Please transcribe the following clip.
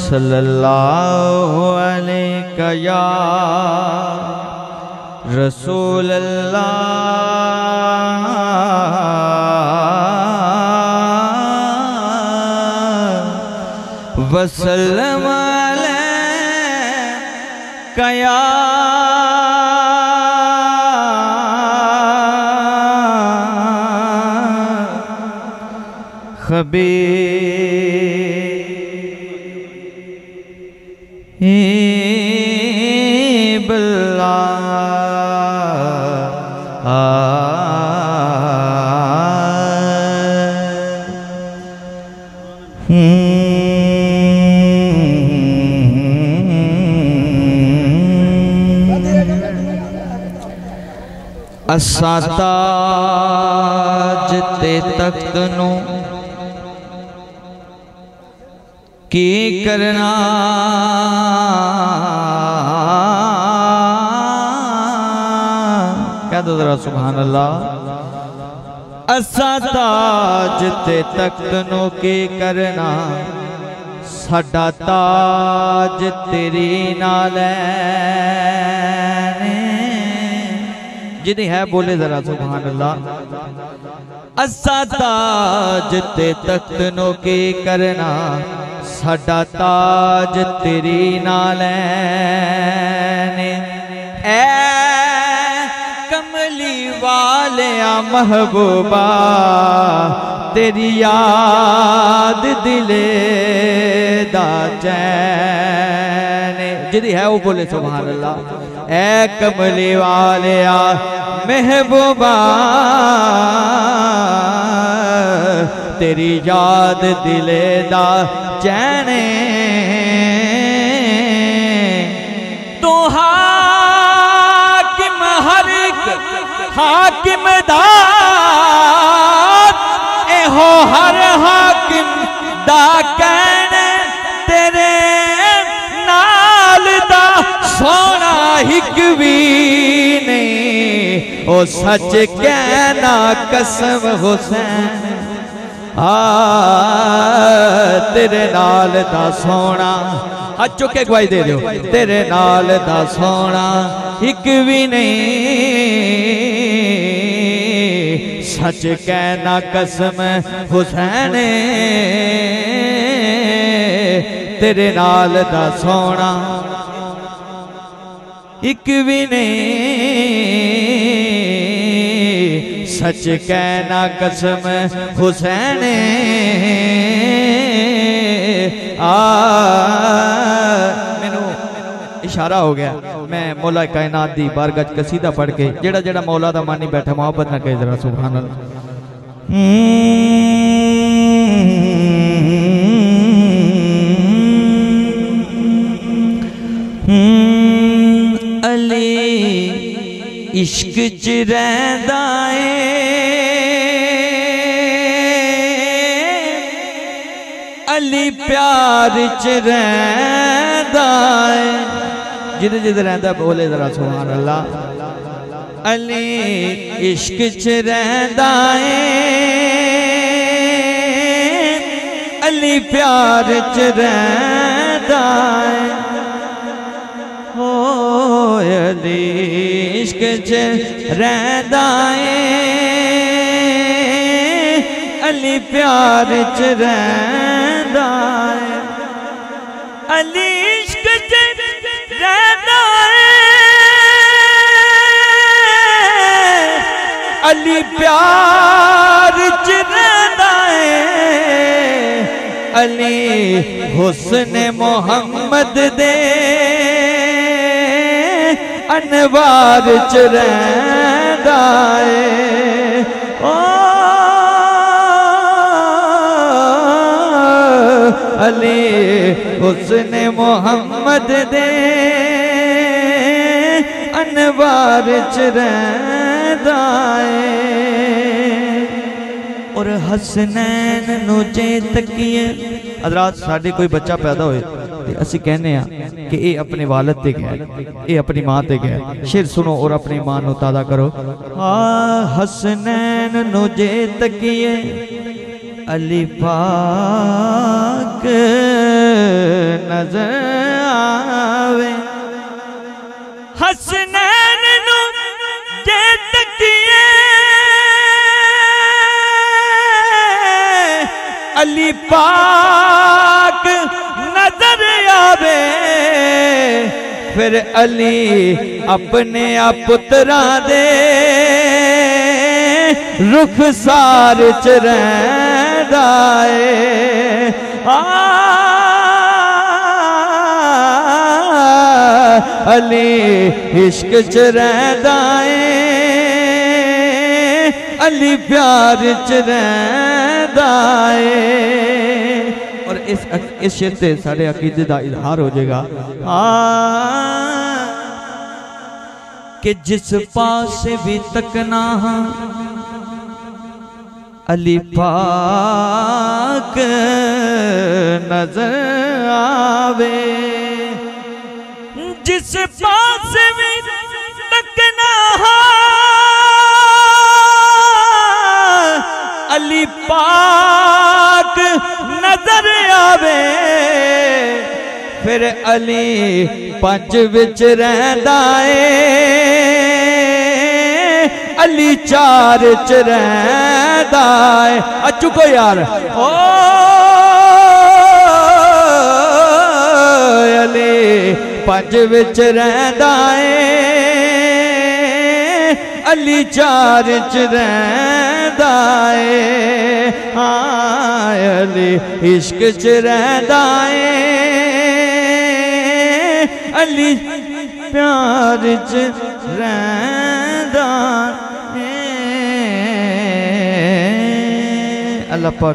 सल्लल्लाहु अलैका या रसूल अल्लाह वसल्लम अलैका या असां ताज ते तख्त नूं की करना कह दो जरा सुभान अल्लाह। असां ताज ते तख्त नूं की करना साडा ताज तेरी नाल जिन्हें है बोले जरा सुभान अल्लाह। असा ताज ते तख्त नो के करना साडा ताज तेरी नाल ऐ कमली वालिया महबूबा तेरी याद दिले दा चैन जिन्हें है वो बोले सुभान अल्लाह। ऐ कमली वालिया महबूबा तेरी याद दिले दा चैने तू हाकिम हर एक हाकिम दा एहो हर हाकिम दा कहने तेरे नाल दा सोना हिक भी नहीं ओ सच कहना कसम हुसैन तेरे नाल दा सोना हाथ चुक के गवाही दे दो तेरे नाल दा सोना हिक भी नहीं सच कहना कसम हुसैन तेरे नाल दा सोना एक भी नहीं सच कहना कसम हुसैन मैनू इशारा हो गया मैं मौला कायनात दी बारगाह च कसीदा पढ़ के जेड़ा जेड़ा मौला दा मानी बैठा मोहब्बत ना कहे जरा सुभान अल्लाह। इश्क च रहिंदा ऐ अली प्यार च रहिंदा ऐ जिधर जिधर रहंदा बोले जरा सुभान अल्लाह। अली इश्क च रहिंदा ऐ अली प्यार च रहिंदा ऐ अली इश्क च रहिंदा ऐ अली प्यार च रहिंदा ऐ अली इश्क च रहिंदा ऐ अली प्यार च रहिंदा ऐ अली हुस्न मोहम्मद दे अनवार च रहिंदा ऐ ओ अली हुस्न मोहम्मद दे अनवार च रहिंदा ऐ और हसनैन नु जे तकिए हज़रात साडे कोई बच्चा पैदा होए असी कहने कि ये अपने वालिद ते गया ये अपनी मां ते गया शेर सुनो और अपनी मां नु ताज़ा करो हसनैन हसनैन नु जे तकिए अली पाक नजर आवे। हसनैन नु जे तकिए अली पाक नजर आवे। फिर अली अपने पुत्रा दे रुख सार च रहिंदा है। अली इश्क च रहिंदा है, अली प्यार च रहिंदा है। और इस शेर से साढ़े अकीदे का इजहार हो जाएगा कि जिस पास भी तकना अली पाक नजर आवे। जिस पास भी तकना अली पाक नजर आवे। फिर अली पंज विच रहिंदा है, अली चार च रहिंदा है। चुको यार ओ अली पंज विच रहिंदा है, अली चार च रहिंदा है। हाँ अली इश्क च रहिंदा है, अली प्यार च रहिंदा है। अल्लाह पाक